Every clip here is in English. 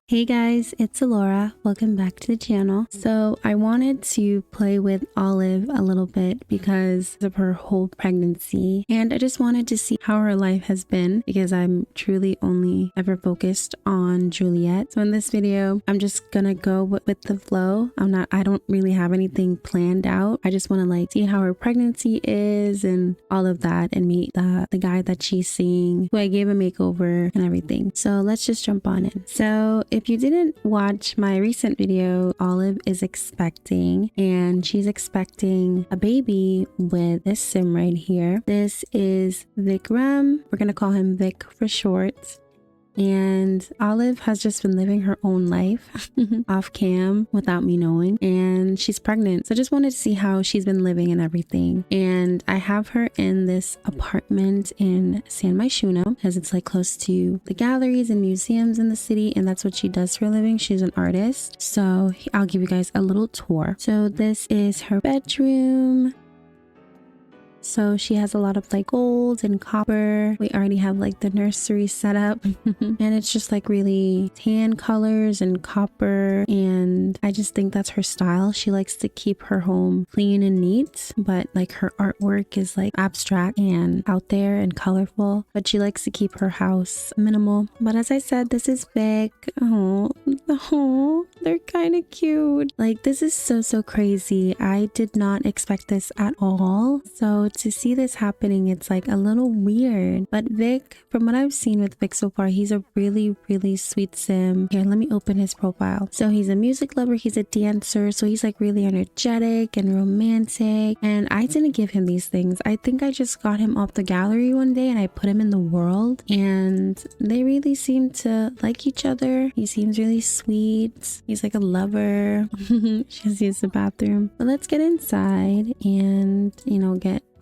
Hey guys, it's Alora. Welcome back to the channel. So I wanted to play with Olive a little bit because of her whole pregnancy, and I just wanted to see how her life has been because I'm truly only ever focused on Juliet. So in this video, I'm just gonna go with the flow. I don't really have anything planned out. I just want to see how her pregnancy is and all of that, and meet the guy that she's seeing, who I gave a makeover and everything. So let's just jump on in. So if you didn't watch my recent video, Olive is expecting, and she's expecting a baby with this sim right here. This is Vikram. We're gonna call him Vic for short. And Olive has just been living her own life off cam without me knowing, and she's pregnant. So I just wanted to see how she's been living and everything. And I have her in this apartment in 𝘮𝘰𝘠𝘮𝘯 because it's close to the galleries and museums in the city, and that's what she does for a living. She's an artist. So I'll give you guys a little tour. So this is her bedroom. So she has a lot of gold and copper. We already have the nursery set up and it's just really tan colors and copper, and I just think that's her style. She likes to keep her home clean and neat, but her artwork is abstract and out there and colorful, but she likes to keep her house minimal. But as I said, this is Vic. Oh, they're kind of cute. This is so crazy. I did not expect this at all. So to see this happening, it's a little weird. But Vic, from what I've seen with Vic so far, he's a really sweet sim. Here, let me open his profile. So he's a music lover, he's a dancer, so he's really energetic and romantic. And I didn't give him these things. I think I just got him off the gallery one day and I put him in the world, and they really seem to like each other. He seems really sweet. He's a lover. Just use the bathroom. But let's get inside and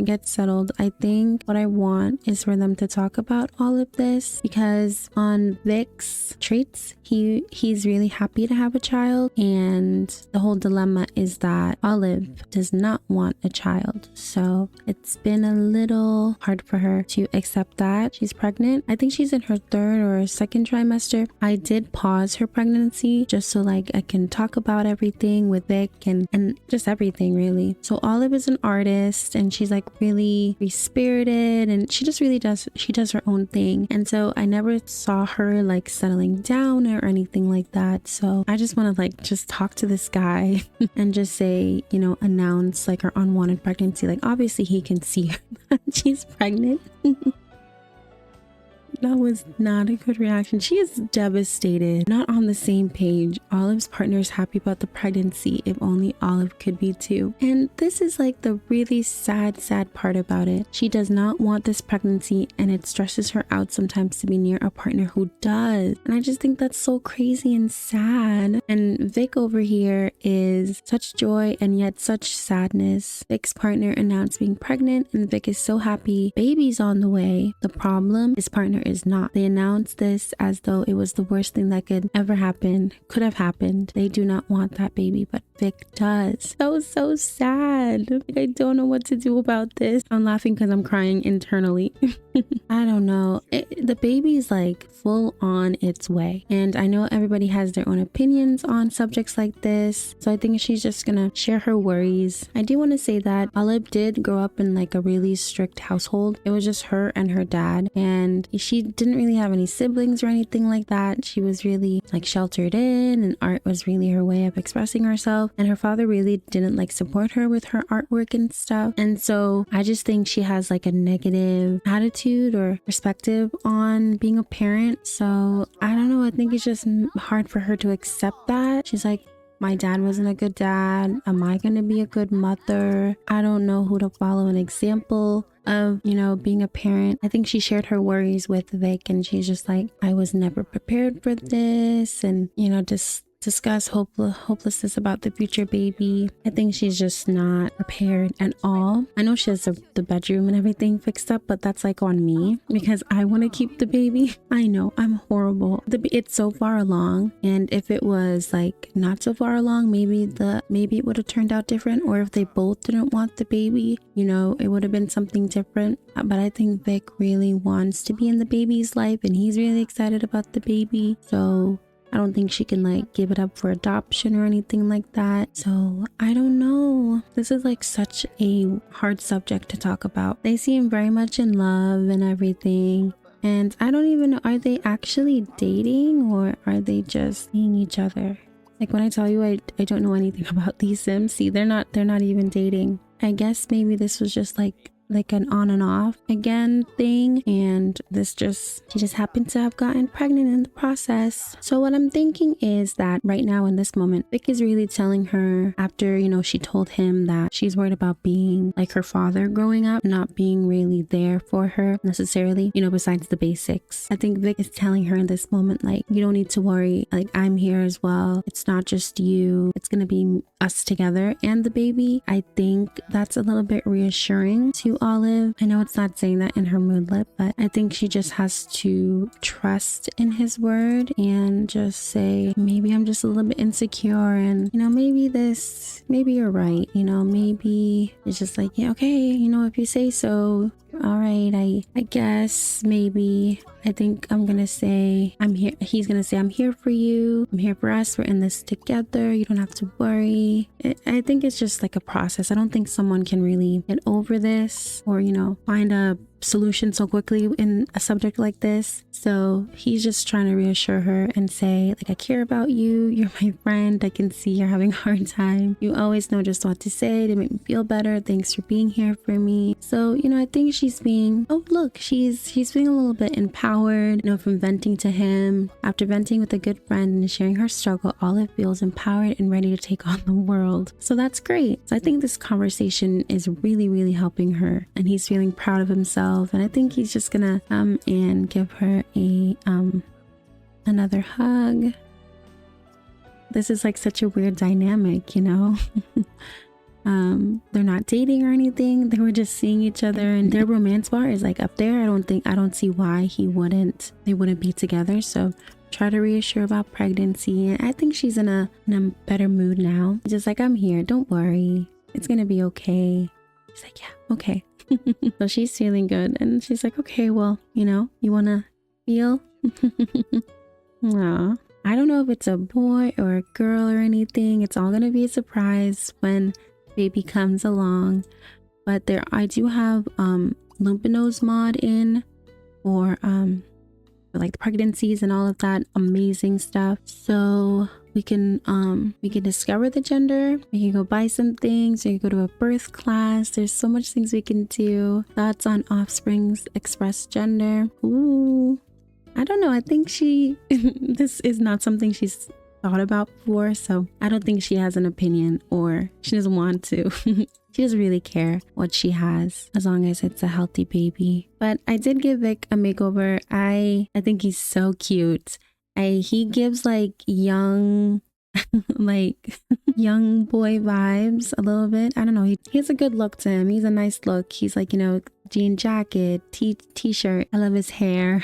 get settled. I think what I want is for them to talk about all of this, because on Vic's traits, he's really happy to have a child, and the whole dilemma is that Olive does not want a child. So it's been a little hard for her to accept that she's pregnant. I think she's in her third or second trimester. I did pause her pregnancy just so I can talk about everything with Vic and just everything really. So Olive is an artist, and she's really free-spirited, and she just really does her own thing. And so I never saw her settling down or anything like that. So I just want to just talk to this guy and just say, announce her unwanted pregnancy. Obviously he can see that she's pregnant. That was not a good reaction. She is devastated, not on the same page. Olive's partner is happy about the pregnancy. If only Olive could be too. And this is the really sad part about it. She does not want this pregnancy, and it stresses her out sometimes to be near a partner who does. And I just think that's so crazy and sad. And Vic over here is such joy and yet such sadness. Vic's partner announced being pregnant, and Vic is so happy. Baby's on the way. The problem, his partner is not. They announced this as though it was the worst thing that could have happened. They do not want that baby, but Vic does. So sad. I don't know what to do about this. I'm laughing because I'm crying internally. I don't know. The baby's full on its way, and I know everybody has their own opinions on subjects like this, so I think she's just gonna share her worries. I do want to say that Olive did grow up in a really strict household. It was just her and her dad, and she didn't really have any siblings or anything like that. She was really sheltered in, and art was really her way of expressing herself, and her father really didn't support her with her artwork and stuff. And so I just think she has a negative attitude or perspective on being a parent. So I don't know, I think it's just hard for her to accept that. She's my dad wasn't a good dad. Am I going to be a good mother? I don't know who to follow an example of, being a parent. I think she shared her worries with Vic, and she's just I was never prepared for this, and just discuss hopelessness about the future baby. I think she's just not prepared at all. I know she has the bedroom and everything fixed up, but that's on me because I want to keep the baby. I know I'm horrible. It's so far along, and if it was not so far along, maybe it would have turned out different. Or if they both didn't want the baby, it would have been something different. But I think Vic really wants to be in the baby's life, and he's really excited about the baby. So I don't think she can like give it up for adoption or anything like that. So I don't know. This is like such a hard subject to talk about. They seem very much in love and everything. And I don't even know, are they actually dating or are they just seeing each other? Like when I tell you I don't know anything about these Sims, see, they're not even dating. I guess maybe this was just like an on and off again thing, and she just happened to have gotten pregnant in the process. So what I'm thinking is that right now in this moment, Vic is really telling her, after she told him that she's worried about being like her father growing up, not being really there for her necessarily, besides the basics. I think Vic is telling her in this moment, like, you don't need to worry, like, I'm here as well. It's not just you, it's gonna be us together and the baby. I think that's a little bit reassuring to Olive. I know it's not saying that in her moodlet, but I think she just has to trust in his word and just say, maybe I'm just a little bit insecure, and maybe you're right, maybe it's just like, yeah, okay, if you say so, all right, I guess maybe I think I'm gonna say I'm here. He's gonna say, I'm here for you, I'm here for us, we're in this together, you don't have to worry. I think it's just like a process. I don't think someone can really get over this or find a solution so quickly in a subject like this. So he's just trying to reassure her and say, like, I care about you, you're my friend, I can see you're having a hard time, you always know just what to say to make me feel better, thanks for being here for me. So I think she's being, oh look, she's being a little bit empowered, from venting to him. After venting with a good friend and sharing her struggle, Olive feels empowered and ready to take on the world. So that's great. So I think this conversation is really, really helping her, and he's feeling proud of himself. And I think he's just gonna come and give her a another hug. This is like such a weird dynamic, They're not dating or anything. They were just seeing each other, and their romance bar is like up there. I don't see why they wouldn't be together. So try to reassure about pregnancy, and I think she's in a better mood now. Just like, I'm here, don't worry, it's gonna be okay. She's like, yeah, okay. So she's feeling good, and she's like, okay, well, you wanna feel? Aww. I don't know if it's a boy or a girl or anything. It's all gonna be a surprise when baby comes along. But I do have 𝘮𝘰𝘠𝘮𝘯 mod in for like the pregnancies and all of that amazing stuff. So we can discover the gender, we can go buy some things, we can go to a birth class. There's so much things we can do. Thoughts on offspring's express gender. Ooh, I don't know, I think this is not something she's thought about before, so I don't think she has an opinion, or she doesn't want to. She doesn't really care what she has as long as it's a healthy baby. But I did give Vic a makeover. I think he's so cute. He gives like young young boy vibes a little bit. I don't know, he has a good look to him. He's a nice look. He's like, jean jacket, t-shirt. I love his hair.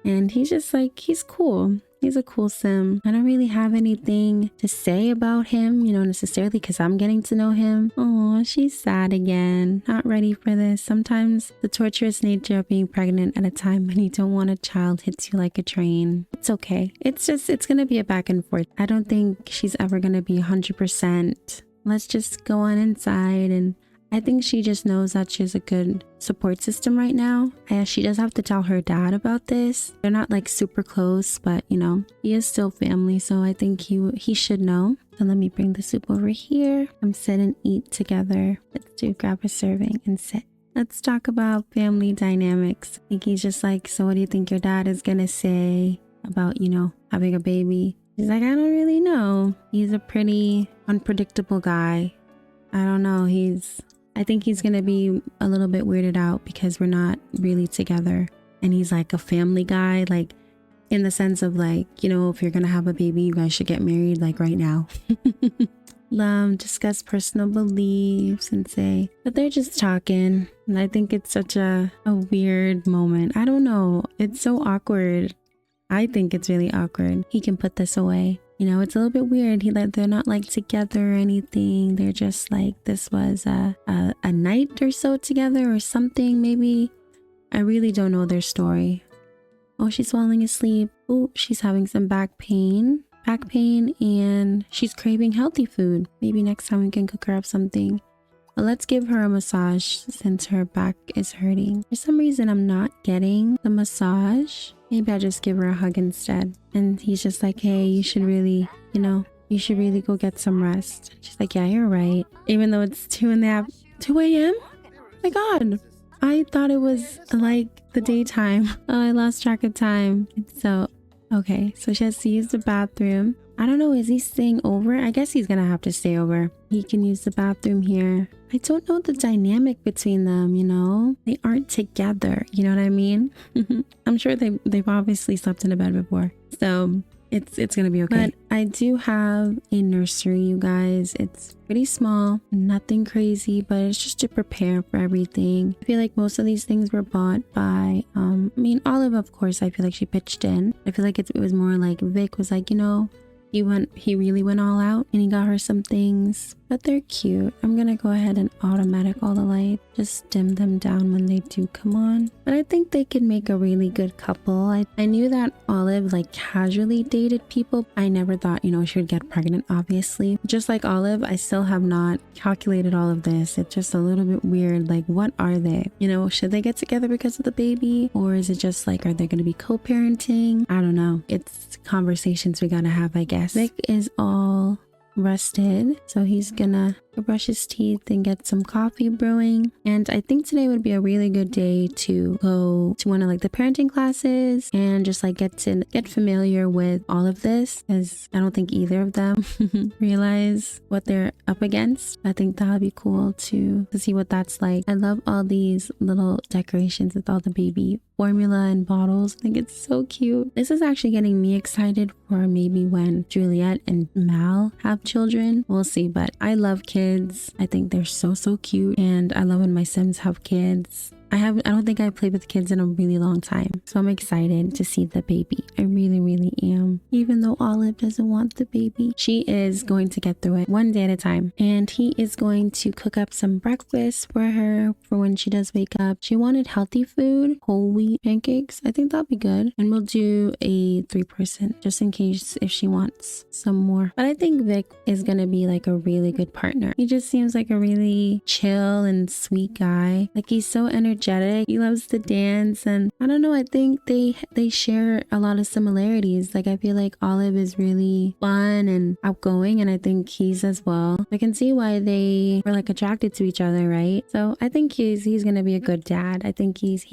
And he's just like, he's cool. He's a cool sim. I don't really have anything to say about him, necessarily, because I'm getting to know him. Oh, she's sad again. Not ready for this. Sometimes the torturous nature of being pregnant at a time when you don't want a child hits you like a train. It's okay. It's gonna be a back and forth. I don't think she's ever gonna be 100%. Let's just go on inside, and I think she just knows that she has a good support system right now. She does have to tell her dad about this. They're not like super close, but he is still family, so I think he should know. So let me bring the soup over here. Come sit and eat together. Let's grab a serving and sit. Let's talk about family dynamics. I think he's just like, so what do you think your dad is gonna say about, having a baby? He's like, I don't really know. He's a pretty unpredictable guy. I don't know. I think he's gonna be a little bit weirded out because we're not really together. And he's like a family guy, like in the sense of like, if you're gonna have a baby, you guys should get married like right now. Discuss personal beliefs and say, but they're just talking. And I think it's such a weird moment. I don't know. It's so awkward. I think it's really awkward. He can put this away. It's a little bit weird. They're not like together or anything. They're just like, this was a night or so together or something. Maybe. I really don't know their story. Oh, she's falling asleep. Oh, she's having some back pain. And she's craving healthy food. Maybe next time we can cook her up something. But let's give her a massage since her back is hurting. For some reason, I'm not getting the massage. Maybe I'll just give her a hug instead. And he's just like, hey, you should really go get some rest. She's like, yeah, you're right. Even though it's 2 a.m.? My God. I thought it was like the daytime. Oh, I lost track of time. So, okay. So she has to use the bathroom. I don't know. Is he staying over? I guess he's going to have to stay over. He can use the bathroom here. I don't know the dynamic between them, you know? They aren't together. You know what I mean? I'm sure they've obviously slept in a bed before. So it's gonna be okay. But I do have a nursery, you guys. It's pretty small, nothing crazy, but it's just to prepare for everything. I feel like most of these things were bought by Olive, of course. I feel like she pitched in. I feel like it was more like Vic was like, you know, he really went all out and he got her some things, but they're cute. I'm gonna go ahead and automatic all the light, just dim them down when they do come on. But I think they could make a really good couple. I knew that Olive like casually dated people. I never thought, you know, she would get pregnant, obviously. Just like Olive, I still have not calculated all of this. It's just a little bit weird. Like, what are they? You know, should they get together because of the baby? Or is it just like, are they gonna be co-parenting? I don't know. It's conversations we gotta have, I guess. Vic is all rested, so he's gonna brush his teeth and get some coffee brewing. And I think today would be a really good day to go to one of like the parenting classes and just like get familiar with all of this, because I don't think either of them realize what they're up against. I think that would be cool to see what that's like. I love all these little decorations with all the baby formula and bottles. I think it's so cute. This is actually getting me excited for maybe when Juliet and Mal have children. We'll see, but I love kids. I think they're so cute, and I love when my Sims have kids. I don't think I've played with kids in a really long time, so I'm excited to see the baby. I really am. Even though Olive doesn't want the baby, she is going to get through it one day at a time. And he is going to cook up some breakfast for her for when she does wake up. She wanted healthy food, whole wheat pancakes. I think that'll be good. And we'll do a 3-person just in case if she wants some more. But I think Vic is gonna be like a really good partner. He just seems like a really chill and sweet guy. Like, he's so energetic. He loves to dance, and I don't know, I think they share a lot of similarities. Like, I feel like Olive is really fun and outgoing, and I think he's as well. I can see why they were like attracted to each other, right? So I think he's gonna be a good dad. I think he's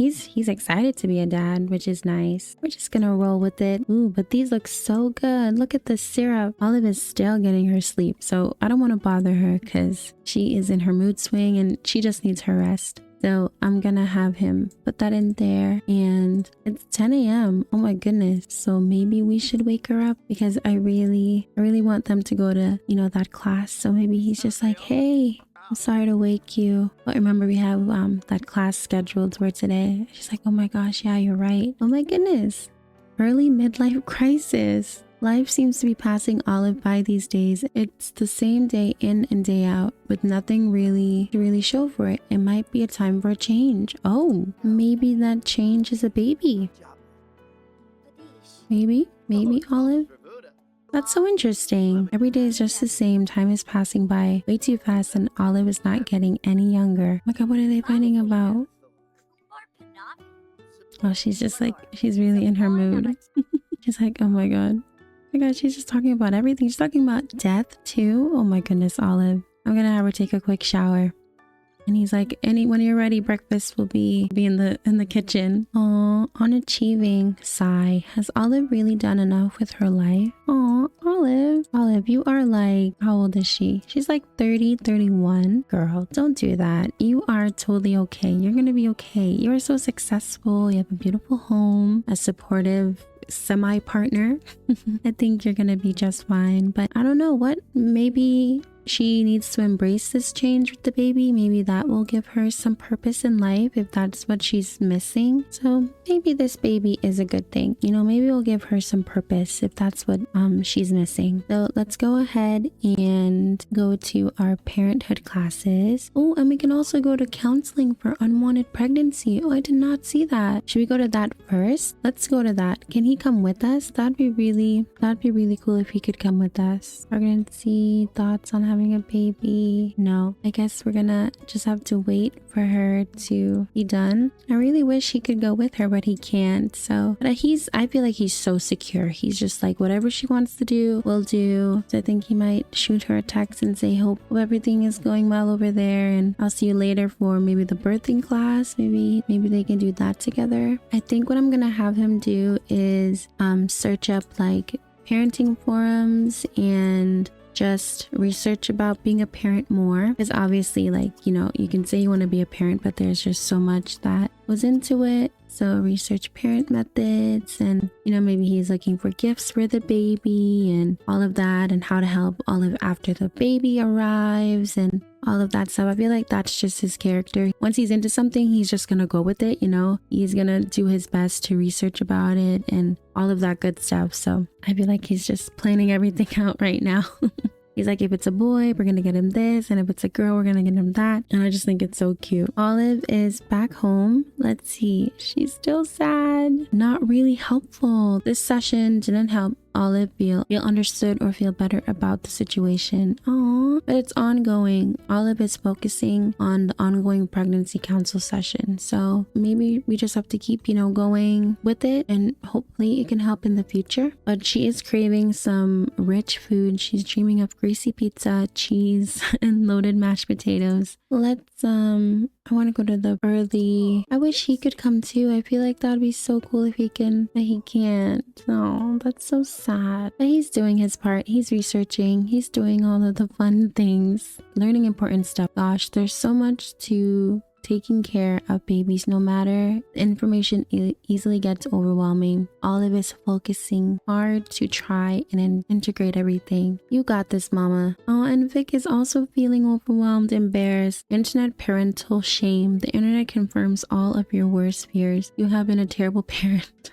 excited to be a dad, which is nice. We're just gonna roll with it. Ooh, but these look so good. Look at the syrup. Olive is still getting her sleep, so I don't want to bother her because she is in her mood swing and she just needs her rest. So I'm gonna have him put that in there, and it's 10 a.m. Oh my goodness. So maybe we should wake her up, because I really want them to go to, you know, that class. So maybe he's just like, hey, I'm sorry to wake you, but remember we have that class scheduled for today. She's like, oh my gosh, yeah, you're right. Oh my goodness. Early midlife crisis. Life seems to be passing Olive by these days. It's the same day in and day out with nothing really to really show for it. It might be a time for a change. Oh, maybe that change is a baby. Maybe Olive. That's so interesting. Every day is just the same. Time is passing by way too fast, and Olive is not getting any younger. Oh my God, what are they fighting about? Oh, she's just like, she's really in her mood. She's like, oh my God. Oh my God, she's just talking about everything. She's talking about death too. Oh my goodness, Olive. I'm gonna have her take a quick shower. And he's like, when you're ready, breakfast will be in the kitchen. Aw, on achieving. Sigh. Has Olive really done enough with her life? Aw, Olive. Olive, you are like, how old is she? She's like 30, 31. Girl, don't do that. You are totally okay. You're gonna be okay. You are so successful. You have a beautiful home, a supportive semi-partner. I think you're gonna be just fine. But I don't know, what, maybe she needs to embrace this change with the baby. Maybe that will give her some purpose in life if that's what she's missing. So maybe this baby is a good thing. You know, maybe it'll give her some purpose if that's what she's missing. So let's go ahead and go to our parenthood classes. Oh, and we can also go to counseling for unwanted pregnancy. Oh, I did not see that. Should we go to that first? Let's go to that. Can he come with us? That'd be really cool if he could come with us. Pregnancy, thoughts on having a baby. No, I guess we're gonna just have to wait for her to be done. I really wish he could go with her, but he can't. So, but I feel like he's so secure. He's just like, whatever she wants to do, we'll do. So I think he might shoot her a text and say, hope everything is going well over there, and I'll see you later for maybe the birthing class. Maybe they can do that together. I think what I'm gonna have him do is search up like parenting forums and just research about being a parent more, because obviously, like, you know, you can say you want to be a parent, but there's just so much that goes into it. So research parent methods, and, you know, maybe he's looking for gifts for the baby and all of that, and how to help Olive after the baby arrives and all of that stuff. I feel like that's just his character. Once he's into something, he's just gonna go with it, you know? He's gonna do his best to research about it and all of that good stuff. So I feel like he's just planning everything out right now. He's like, if it's a boy, we're gonna get him this, and if it's a girl, we're gonna get him that. And I just think it's so cute. Olive is back home. Let's see, she's still sad. Not really helpful. This session didn't help Olive feel understood or feel better about the situation. Aww, but it's ongoing. Olive is focusing on the ongoing pregnancy council session. So maybe we just have to keep, you know, going with it, and hopefully it can help in the future. But she is craving some rich food. She's dreaming of greasy pizza, cheese, and loaded mashed potatoes. Let's I want to go to the early. I wish he could come too. I feel like that'd be so cool if he can, but he can't. Oh, that's so sad. But he's doing his part. He's researching. He's doing all of the fun things, learning important stuff. Gosh, there's so much to taking care of babies. No matter, information easily gets overwhelming. Olive is focusing hard to try and integrate everything. You got this, mama. Oh, and Vic is also feeling overwhelmed, embarrassed. Internet parental shame. The internet confirms all of your worst fears. You have been a terrible parent.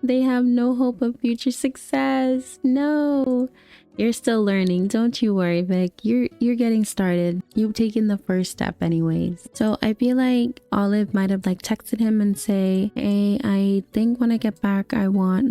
They have no hope of future success. No. You're still learning. Don't you worry, Vic. You're getting started. You've taken the first step anyways. So I feel like Olive might have like texted him and say, hey, I think when I get back, I want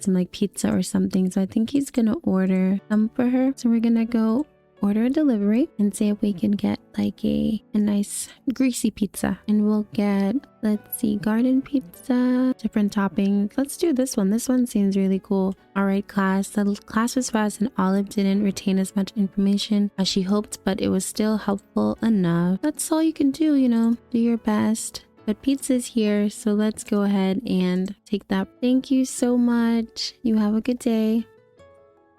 some like pizza or something. So I think he's gonna order some for her. So we're gonna go order a delivery and see if we can get like a nice greasy pizza, and we'll get, let's see, garden pizza, different toppings. Let's do this one. This one seems really cool. All right, class. The class was fast and Olive didn't retain as much information as she hoped, but it was still helpful enough. That's all you can do, you know, do your best. But pizza's here, so let's go ahead and take that. Thank you so much. You have a good day.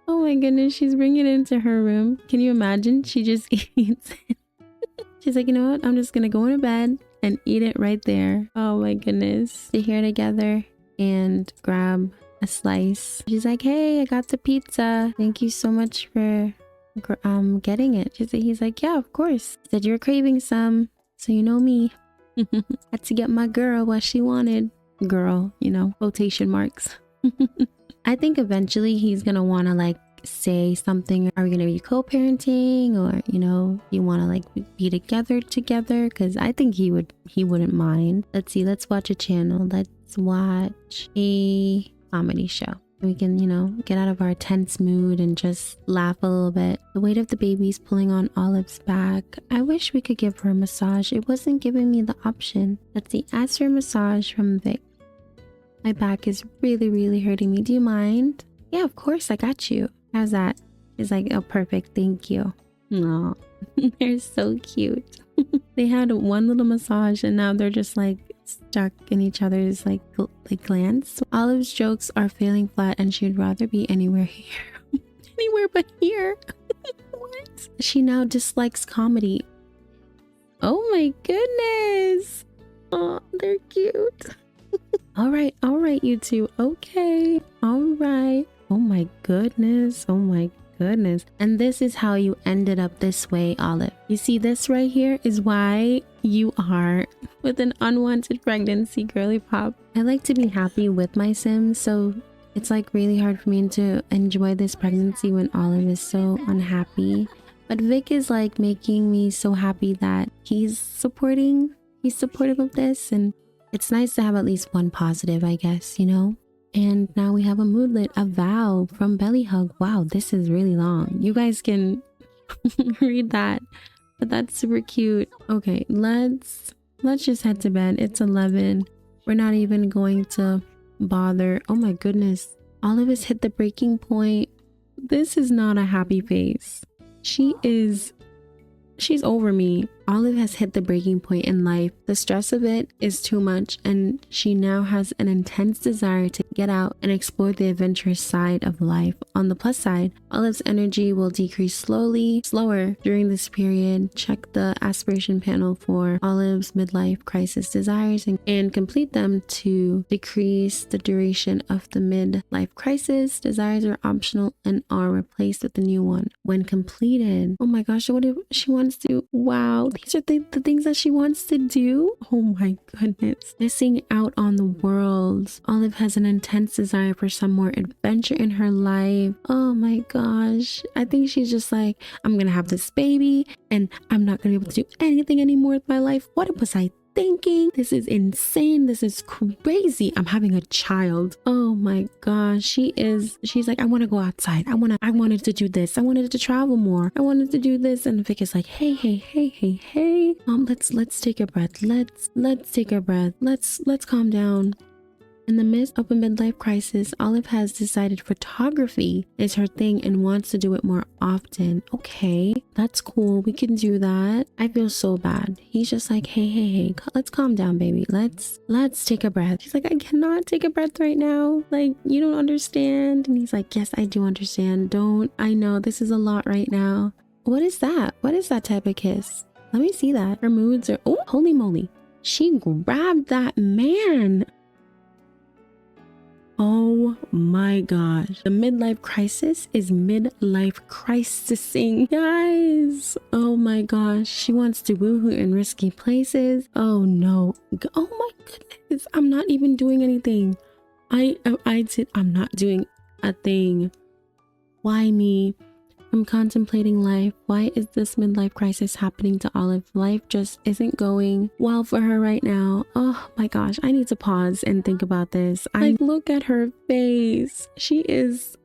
Oh my goodness, she's bringing it into her room. Can you imagine? She just eats it. She's like, you know what? I'm just gonna go into bed and eat it right there. Oh my goodness. Sit here together and grab a slice. She's like, hey, I got the pizza. Thank you so much for getting it. He's like, yeah, of course. He said, you're craving some, so you know me. Had to get my girl what she wanted. Girl, you know, quotation marks. I think eventually he's gonna want to like say something. Are we gonna be co-parenting, or, you know, you want to like be together? Because I think he wouldn't mind. Let's see, let's watch a channel. Let's watch a comedy show. We can, you know, get out of our tense mood and just laugh a little bit. The weight of the baby's pulling on Olive's back. I wish we could give her a massage. It wasn't giving me the option. Let's see, ask for a massage from Vic. My back is really hurting me. Do you mind? Yeah, of course, I got you. How's that? She's like, oh, perfect. Thank you. No, they're so cute. They had one little massage and now they're just like stuck in each other's like glands. Olive's jokes are failing flat and she'd rather be anywhere here. Anywhere but here. What? She now dislikes comedy. Oh my goodness. Oh, they're cute. All right, you two. Okay. All right. Oh my goodness. Oh my goodness. And this is how you ended up this way, Olive. You see, this right here is why you are with an unwanted pregnancy, girly pop. I like to be happy with my Sims, so it's like really hard for me to enjoy this pregnancy when Olive is so unhappy. But Vic is like making me so happy that he's supportive of this, and it's nice to have at least one positive, I guess, you know? And now we have a moodlet, a vow from Belly Hug. Wow, this is really long. You guys can read that, but that's super cute. Okay, let's just head to bed. It's 11. We're not even going to bother. Oh my goodness. Olive has hit the breaking point. This is not a happy face. She's over me. Olive has hit the breaking point in life. The stress of it is too much, and she now has an intense desire to get out and explore the adventurous side of life. On the plus side, Olive's energy will decrease slower during this period. Check the aspiration panel for Olive's midlife crisis desires and complete them to decrease the duration of the midlife crisis. Desires are optional and are replaced with the new one when completed. Oh my gosh, what if she wants to? Wow. These are the things that she wants to do. Oh my goodness. Missing out on the world. Olive has an intense desire for some more adventure in her life. Oh my gosh. I think she's just like, I'm gonna have this baby and I'm not gonna be able to do anything anymore with my life. What was I thinking? This is insane. This is crazy. I'm having a child. Oh my gosh. She's like, I want to go outside. I wanted to do this. I wanted to travel more. I wanted to do this. And Vic is like, hey. Let's take a breath. Let's take a breath. Let's calm down. In the midst of a midlife crisis, Olive has decided photography is her thing and wants to do it more often. Okay, that's cool. We can do that. I feel so bad. He's just like, hey, let's calm down, baby. Let's take a breath. She's like, I cannot take a breath right now. Like, you don't understand. And he's like, yes, I do understand. I know this is a lot right now. What is that? What is that type of kiss? Let me see that. Her moods are, oh, holy moly. She grabbed that man. Oh my gosh. The midlife crisis is midlife crisising. Guys. Oh my gosh. She wants to woohoo in risky places. Oh no. Oh my goodness. I'm not even doing anything. I'm not doing a thing. Why me? I'm contemplating life. Why is this midlife crisis happening to Olive? Life just isn't going well for her right now. Oh my gosh, I need to pause and think about this. I look at her face. She is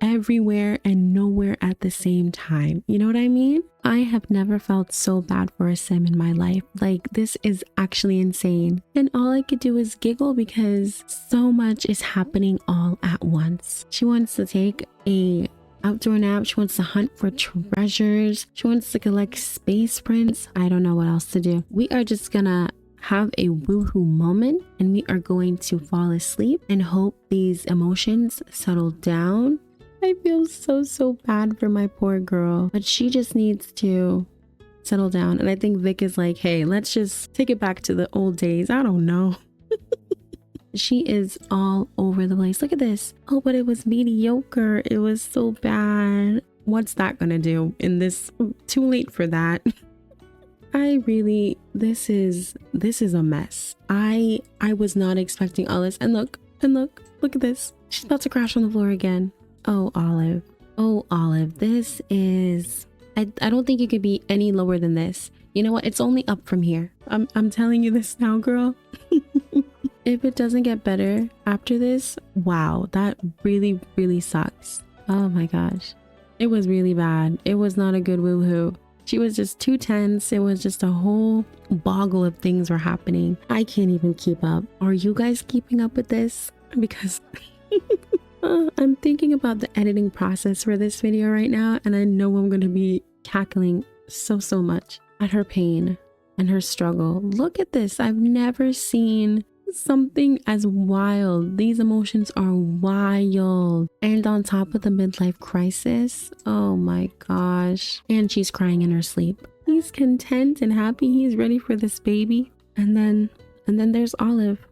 everywhere and nowhere at the same time. You know what I mean? I have never felt so bad for a sim in my life. Like, this is actually insane. And all I could do is giggle because so much is happening all at once. She wants to take a outdoor nap. She wants to hunt for treasures. She wants to collect space prints. I don't know what else to do. We are just gonna have a woohoo moment and we are going to fall asleep and hope these emotions settle down. I feel so bad for my poor girl, but she just needs to settle down. And I think Vic is like, hey, let's just take it back to the old days. I don't know. She is all over the place. Look at this. Oh, but it was mediocre. It was so bad. What's that gonna do in this? Too late for that. This is a mess. I was not expecting all this. And look at this. She's about to crash on the floor again. Oh, Olive, this is, I don't think you could be any lower than this. You know what? It's only up from here. I'm telling you this now, girl. If it doesn't get better after this, wow, that really sucks. Oh my gosh. It was really bad. It was not a good woohoo. She was just too tense. It was just a whole boggle of things were happening. I can't even keep up. Are you guys keeping up with this? Because I'm thinking about the editing process for this video right now, and I know I'm going to be cackling so much at her pain and her struggle. Look at this. I've never seen something as wild. These emotions are wild. And on top of the midlife crisis, oh my gosh. And she's crying in her sleep. He's content and happy. He's ready for this baby. And then there's Olive.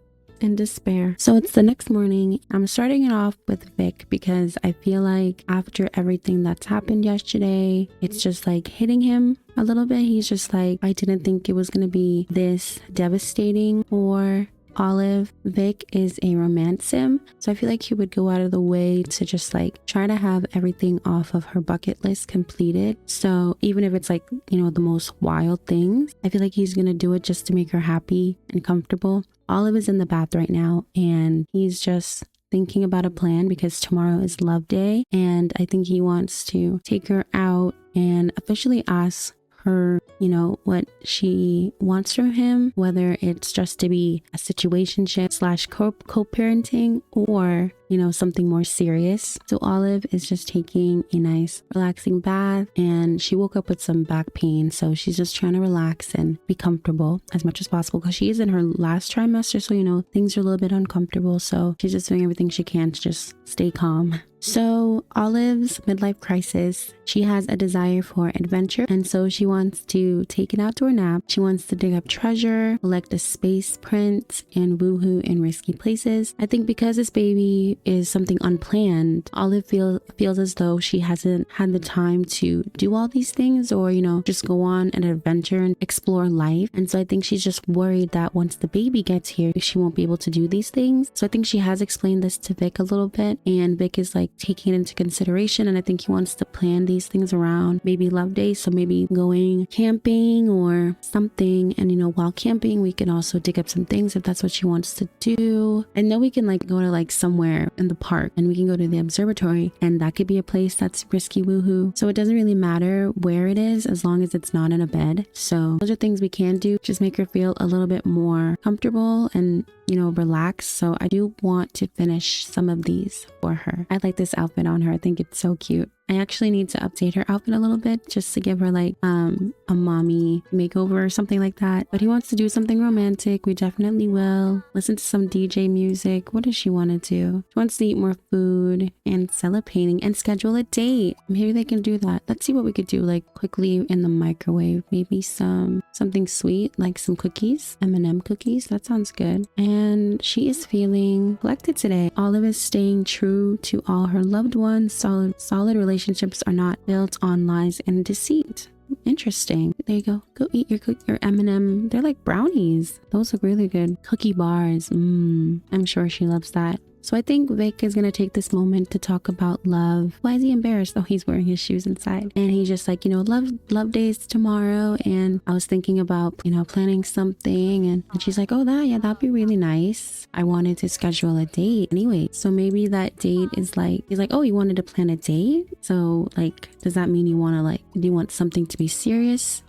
in despair. So it's the next morning. I'm starting it off with Vic because I feel like after everything that's happened yesterday, it's just like hitting him a little bit. He's just like, I didn't think it was going to be this devastating for Olive. Vic is a romance sim, so I feel like he would go out of the way to just like try to have everything off of her bucket list completed. So even if it's like, you know, the most wild things, I feel like he's gonna do it just to make her happy and comfortable. Olive is in the bath right now and he's just thinking about a plan because tomorrow is love day, and I think he wants to take her out and officially ask her, you know, what she wants from him, whether it's just to be a situationship / co-parenting or, you know, something more serious. So Olive is just taking a nice relaxing bath, and she woke up with some back pain, so she's just trying to relax and be comfortable as much as possible because she is in her last trimester, so you know, things are a little bit uncomfortable, so she's just doing everything she can to just stay calm. So Olive's midlife crisis, she has a desire for adventure, and so she wants to take an outdoor nap. She wants to dig up treasure, collect a space print, and woohoo in risky places. I think because this baby is something unplanned, Olive feels as though she hasn't had the time to do all these things, or, you know, just go on an adventure and explore life. And so I think she's just worried that once the baby gets here, she won't be able to do these things. So I think she has explained this to Vic a little bit, and Vic is like taking it into consideration, and I think he wants to plan these things around maybe love days. So maybe going camping or something, and you know, while camping we can also dig up some things if that's what she wants to do. I know we can like go to like somewhere in the park, and we can go to the observatory, and that could be a place that's risky woohoo. So it doesn't really matter where it is as long as it's not in a bed. So those are things we can do, just make her feel a little bit more comfortable and, you know, relax. So I do want to finish some of these for her. I like this outfit on her. I think it's so cute. I actually need to update her outfit a little bit just to give her like a mommy makeover or something like that. But he wants to do something romantic. We definitely will. Listen to some DJ music. What does she want to do? She wants to eat more food and sell a painting and schedule a date. Maybe they can do that. Let's see what we could do like quickly in the microwave. Maybe something sweet like some cookies, M&M cookies. That sounds good. And she is feeling collected today. Olive is staying true to all her loved ones. Solid relationships are not built on lies and deceit. Interesting. There you go. Go eat your M&M. They're like brownies. Those look really good. Cookie bars. I'm sure she loves that. So I think Vic is going to take this moment to talk about love. Why is he embarrassed? Oh, he's wearing his shoes inside. And he's just like, you know, love days tomorrow. And I was thinking about, you know, planning something. And she's like, oh, that'd be really nice. I wanted to schedule a date anyway. So maybe that date is like, he's like, oh, you wanted to plan a date? So like, does that mean you want to like, do you want something to be serious?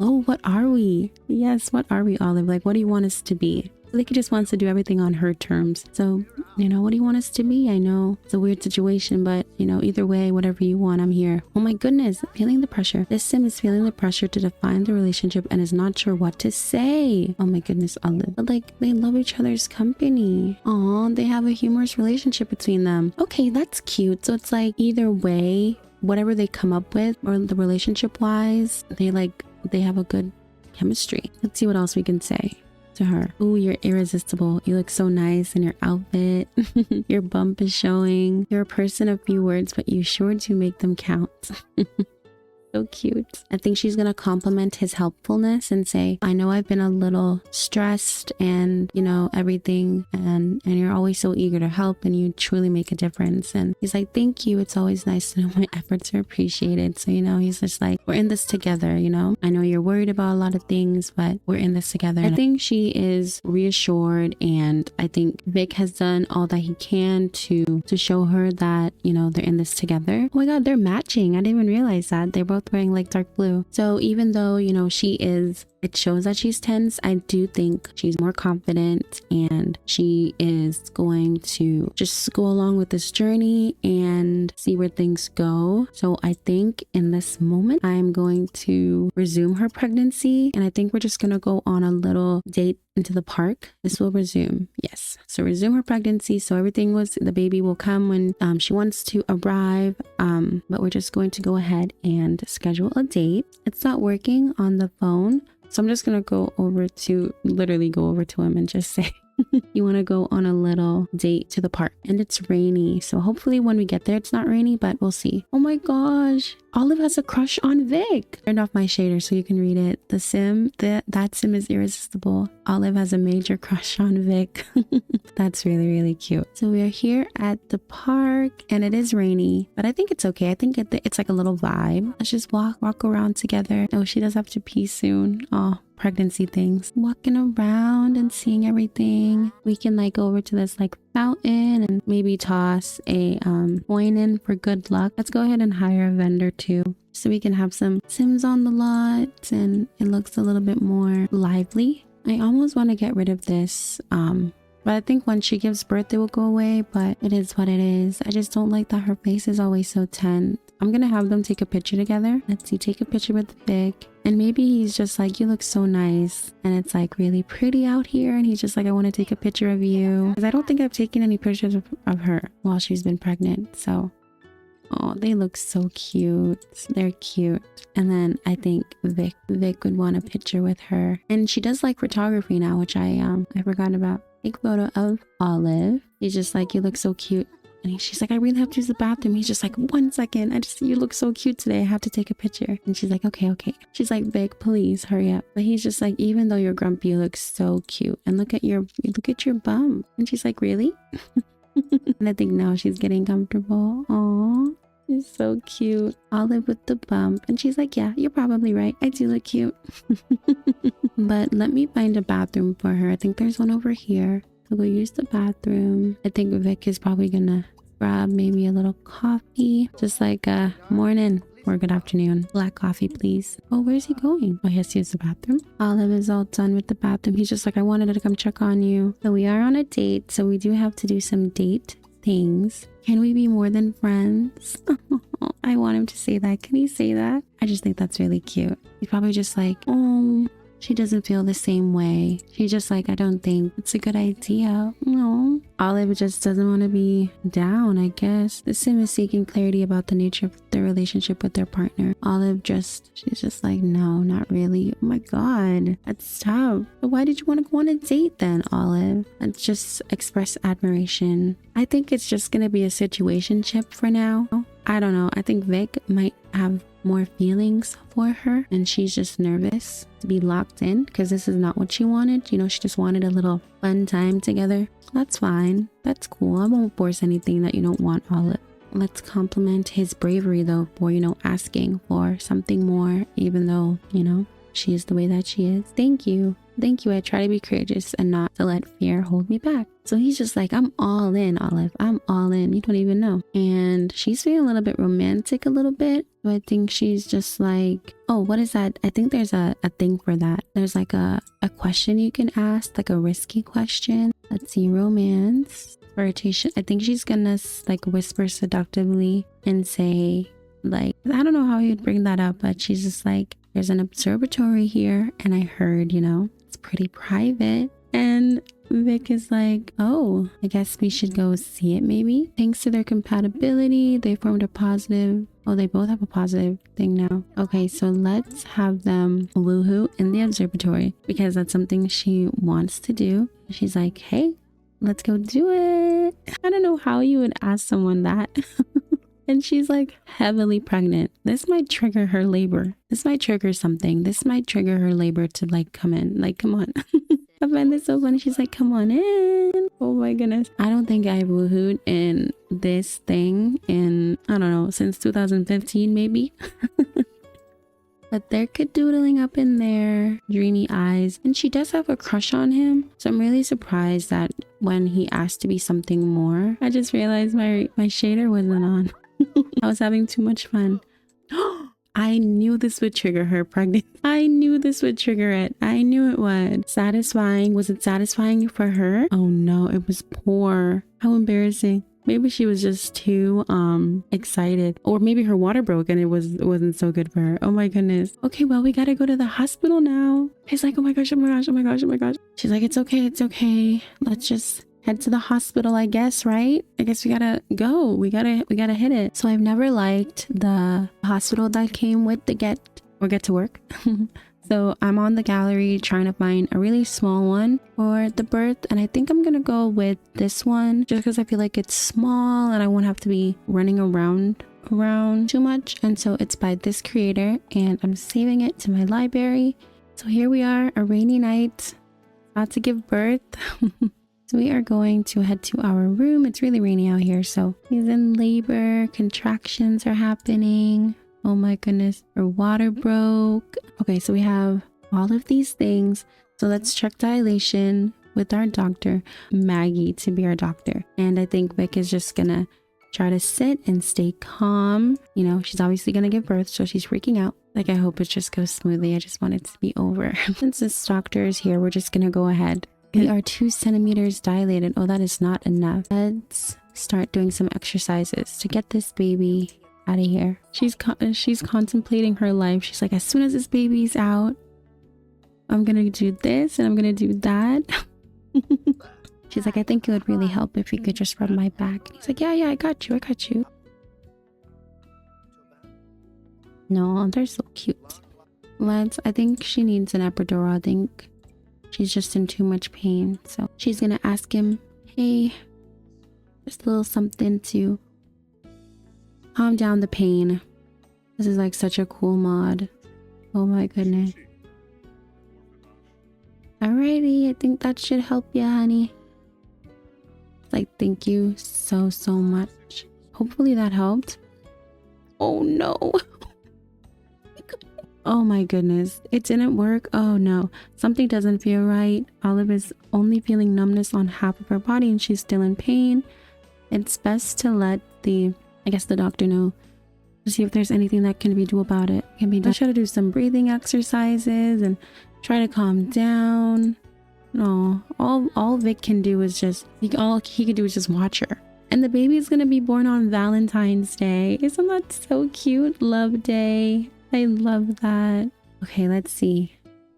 Oh, what are we? Yes, what are we, Olive? Like, what do you want us to be? I think he just wants to do everything on her terms. So, you know, what do you want us to be? I know it's a weird situation, but, you know, either way, whatever you want, I'm here. Oh my goodness, feeling the pressure. This sim is feeling the pressure to define the relationship and is not sure what to say. Oh my goodness, Olive. But like, they love each other's company. Aw, they have a humorous relationship between them. Okay, that's cute. So it's like, either way, whatever they come up with, or the relationship wise, they have a good chemistry. Let's see what else we can say to her. Ooh, you're irresistible. You look so nice in your outfit. Your bump is showing. You're a person of few words, but you sure do make them count. So cute. I think she's gonna compliment his helpfulness and say, I know I've been a little stressed and, you know, everything, and you're always so eager to help, and you truly make a difference. And he's like, thank you. It's always nice to know my efforts are appreciated. So, you know, he's just like, we're in this together, you know? I know you're worried about a lot of things, but we're in this together. I think she is reassured, and I think Vic has done all that he can to show her that, you know, they're in this together. Oh my god, they're matching. I didn't even realize that. They're both wearing like dark blue. So even though, you know, it shows that she's tense, I do think she's more confident, and she is going to just go along with this journey and see where things go. So I think in this moment, I'm going to resume her pregnancy, and I think we're just going to go on a little date into the park. This will resume. Yes. So resume her pregnancy. So the baby will come when she wants to arrive. But we're just going to go ahead and schedule a date. It's not working on the phone. So I'm just going to literally go over to him and just say, You want to go on a little date to the park, and it's rainy. So hopefully when we get there, it's not rainy, but we'll see. Oh my gosh. Olive has a crush on Vic. Turned off my shader so you can read it. The sim, that sim is irresistible. Olive has a major crush on Vic. That's really, really cute. So we are here at the park and it is rainy, but I think it's okay. I think it's like a little vibe. Let's just walk around together. Oh, she does have to pee soon. Oh, pregnancy things. Walking around and seeing everything. We can like go over to this like fountain and maybe toss a coin in for good luck. Let's go ahead and hire a vendor too, so we can have some sims on the lot and it looks a little bit more lively. I almost want to get rid of this but I think when she gives birth it will go away, but it is what it is. I just don't like that her face is always so tense. I'm gonna have them take a picture together. Let's see, take a picture with Vic. And maybe he's just like, you look so nice. And it's like really pretty out here. And he's just like, I want to take a picture of you. Because I don't think I've taken any pictures of her while she's been pregnant. So, oh, they look so cute. They're cute. And then I think Vic would want a picture with her. And she does like photography now, which I forgot about. Take a photo of Olive. He's just like, you look so cute. And she's like, I really have to use the bathroom. He's just like, 1 second. You look so cute today. I have to take a picture. And she's like, okay. She's like, Vic, please hurry up. But he's just like, even though you're grumpy, you look so cute. And look at your bum. And she's like, really? And I think now she's getting comfortable. Aw, she's so cute. Olive with the bump. And she's like, yeah, you're probably right. I do look cute. But let me find a bathroom for her. I think there's one over here. I'll go use the bathroom. I think Vic is probably gonna grab maybe a little coffee. Just like morning or good afternoon. Black coffee, please. Oh, where's he going? Oh, he has to use the bathroom. Olive is all done with the bathroom. He's just like, I wanted to come check on you. So we are on a date. So we do have to do some date things. Can we be more than friends? I want him to say that. Can he say that? I just think that's really cute. He's probably just like, oh, she doesn't feel the same way. She's just like, I don't think it's a good idea. No. Olive just doesn't want to be down, I guess. The sim is seeking clarity about the nature of their relationship with their partner. Olive she's just like, no, not really. Oh my God, that's tough. But why did you want to go on a date then, Olive? And just express admiration. I think it's just going to be a situationship for now. I don't know. I think Vic might have more feelings for her and she's just nervous to be locked in because this is not what she wanted. You know, she just wanted a little fun time together. That's fine. That's cool. I won't force anything that you don't want, Olive. Let's compliment his bravery though for, you know, asking for something more, even though, you know, she is the way that she is. Thank you. I try to be courageous and not to let fear hold me back. So he's just like, I'm all in, Olive. I'm all in. You don't even know. And she's feeling a little bit romantic a little bit. So I think she's just like, oh, what is that? I think there's a thing for that. There's like a question you can ask, like a risky question. Let's see, romance, flirtation. I think she's gonna like whisper seductively and say like, I don't know how you'd bring that up, but she's just like, there's an observatory here and I heard, you know, it's pretty private. And Vic is like, oh, I guess we should go see it maybe. Thanks to their compatibility, they formed a positive. Oh, they both have a positive thing now. Okay, so let's have them woohoo in the observatory because that's something she wants to do. She's like, hey, let's go do it. I don't know how you would ask someone that. And she's like heavily pregnant. This might trigger her labor. This might trigger something. This might trigger her labor to like come in. Like, come on. I find this so funny. She's like, come on in. Oh my goodness. I don't think I've woohooed in this thing in, I don't know, since 2015 maybe. But they're cadoodling up in there, dreamy eyes. And she does have a crush on him. So I'm really surprised that when he asked to be something more, I just realized my shader wasn't on. I was having too much fun. I knew this would trigger her pregnant. I knew this would trigger it. I knew it would. Satisfying. Was it satisfying for her? Oh no, it was poor. How embarrassing. Maybe she was just too excited, or maybe her water broke and it wasn't so good for her. Oh my goodness. Okay, well, we gotta go to the hospital now. He's like, oh my gosh, oh my gosh, oh my gosh, oh my gosh. She's like, it's okay. Let's just head to the hospital, I guess, right? I guess we gotta go. We gotta hit it. So I've never liked the hospital that came with the get to work. So I'm on the gallery trying to find a really small one for the birth. And I think I'm going to go with this one just because I feel like it's small and I won't have to be running around too much. And so it's by this creator and I'm saving it to my library. So here we are, a rainy night, about to give birth. So we are going to head to our room. It's really rainy out here. So he's in labor, contractions are happening. Oh my goodness, her water broke. Okay, so we have all of these things. So let's check dilation with our doctor, Maggie, to be our doctor. And I think Vic is just gonna try to sit and stay calm. You know, she's obviously gonna give birth, so she's freaking out. Like, I hope it just goes smoothly. I just want it to be over. Since this doctor is here, we're just gonna go ahead. We are 2 centimeters dilated. Oh, that is not enough. Let's start doing some exercises to get this baby out of here. She's contemplating her life. She's like, as soon as this baby's out, I'm gonna do this and I'm gonna do that. She's like, I think it would really help if you could just rub my back. And he's like, yeah, I got you. No, they're so cute. I think she needs an epidural. I think she's just in too much pain. So she's gonna ask him, hey, just a little something to calm down the pain. This is like such a cool mod. Oh my goodness. Alrighty, I think that should help you, honey. Like, thank you so much. Hopefully that helped. Oh no. Oh my goodness, it didn't work. Oh no, something doesn't feel right. Olive is only feeling numbness on half of her body and she's still in pain. It's best to let the doctor know to see if there's anything that can be done about it. Let's try to do some breathing exercises and try to calm down. No, all Vic can do is all he can do is just watch her. And the baby is gonna be born on Valentine's Day. Isn't that so cute? Love Day. I love that. Okay, let's see.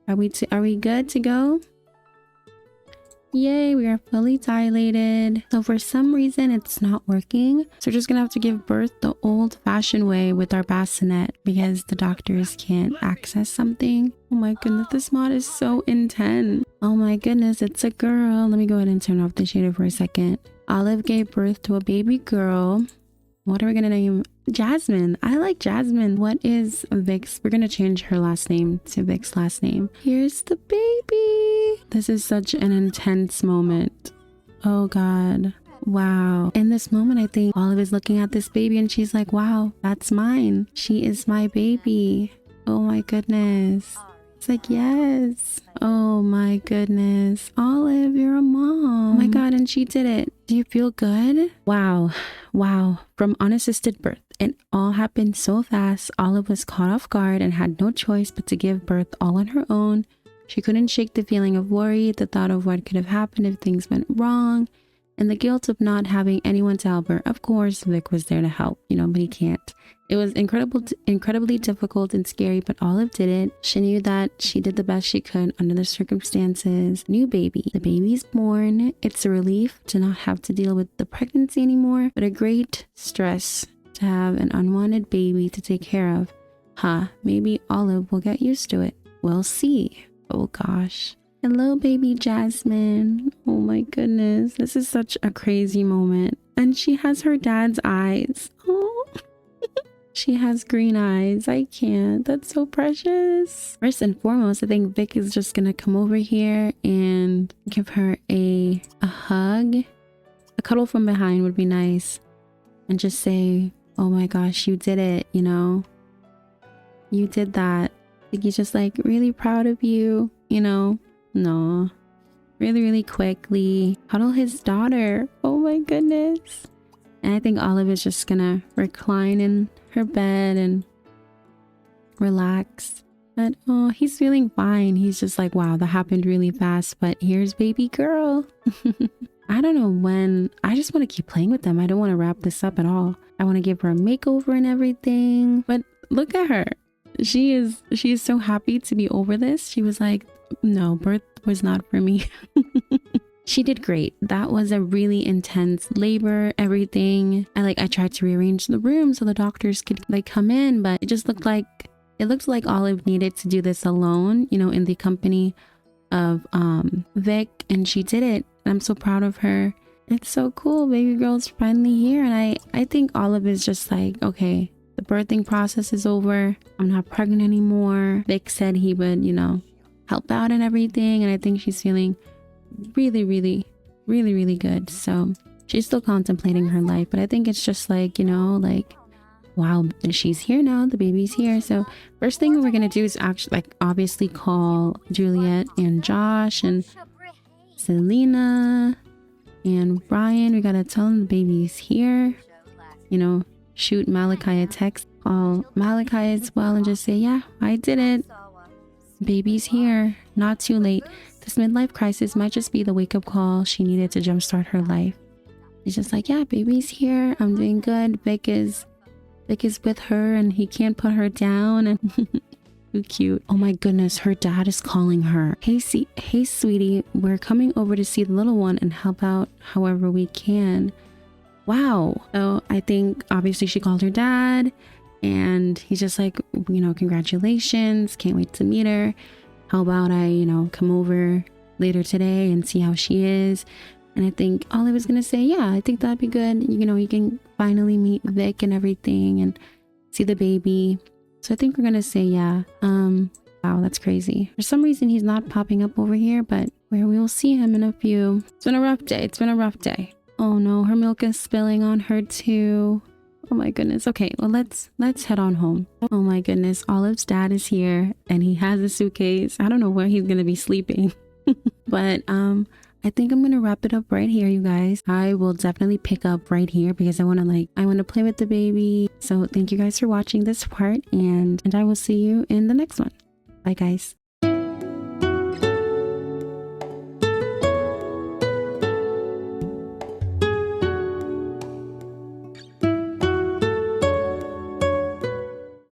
Are we good to go? Yay, we are fully dilated. So for some reason it's not working. So we're just gonna have to give birth the old-fashioned way with our bassinet because the doctors can't access something. Oh my goodness, this mod is so intense. Oh my goodness, it's a girl. Let me go ahead and turn off the shader for a second. Olive gave birth to a baby girl. What are we gonna name? Jasmine. I like Jasmine. What is Vic's? We're gonna change her last name to Vic's last name. Here's the baby. This is such an intense moment. Oh God. Wow. In this moment, I think Olive is looking at this baby and she's like, wow, that's mine. She is my baby. Oh my goodness. It's like, yes. Oh my goodness. Olive, you're a mom. Oh my God, and she did it. Do you feel good? Wow. From unassisted birth. It all happened so fast. Olive was caught off guard and had no choice but to give birth all on her own. She couldn't shake the feeling of worry, the thought of what could have happened if things went wrong, and the guilt of not having anyone to help her. Of course, Vic was there to help, but he can't. It was incredibly difficult and scary, but Olive did it. She knew that she did the best she could under the circumstances. New baby. The baby's born. It's a relief to not have to deal with the pregnancy anymore, but a great stress to have an unwanted baby to take care of. Maybe Olive will get used to it. We'll see. Oh gosh. Hello, baby Jasmine. Oh my goodness. This is such a crazy moment. And she has her dad's eyes. Oh. She has green eyes. I can't. That's so precious. First and foremost, I think Vic is just gonna come over here and give her a hug. A cuddle from behind would be nice. And just say, oh my gosh, you did it, You did that. I think he's just like really proud of you, No. Really quickly. Cuddle his daughter. Oh my goodness. And I think Olive is just gonna recline in her bed and relax. But oh, he's feeling fine. He's just like, wow, that happened really fast. But here's baby girl. I don't know when. I just want to keep playing with them. I don't want to wrap this up at all. I want to give her a makeover and everything. But look at her. She is so happy to be over this. She was like, no, birth was not for me. She did great. That was a really intense labor, everything. I tried to rearrange the room so the doctors could come in, but it just looked like it looked like Olive needed to do this alone, you know, in the company of Vic, and she did it. I'm so proud of her. It's so cool. Baby girl's finally here. And I think Olive is just like, okay, the birthing process is over. I'm not pregnant anymore. Vic said he would, you know, help out and everything. And I think she's feeling really, really, really, really good. So she's still contemplating her life. But I think it's just like, you know, like, wow, she's here now. The baby's here. So first thing we're going to do is actually, like, obviously call Juliet and Josh and Selena and Brian. We got to tell them the baby's here. You know, shoot Malachi a text. Call Malachi as well and just say, yeah, I did it. Baby's here. Not too late. This midlife crisis might just be the wake-up call she needed to jumpstart her life. It's just like, yeah, baby's here. I'm doing good. Vic is with her and he can't put her down. And too cute. Oh my goodness, her dad is calling her. Hey, sweetie, we're coming over to see the little one and help out however we can. Wow. So I think obviously she called her dad and he's just like, you know, congratulations. Can't wait to meet her. How about I, you know, come over later today and see how she is? And I think Olive was going to say, yeah, I think that'd be good. You know, you can finally meet Vic and everything and see the baby. So I think we're going to say, yeah. Wow, that's crazy. For some reason, he's not popping up over here, but we will see him in a few. It's been a rough day. It's been a rough day. Oh no, her milk is spilling on her too. Oh my goodness. Okay, well, let's head on home. Oh my goodness. Olive's dad is here and he has a suitcase. I don't know where he's going to be sleeping. But, I think I'm going to wrap it up right here, you guys. I will definitely pick up right here because I want to play with the baby. So thank you guys for watching this part and I will see you in the next one. Bye guys.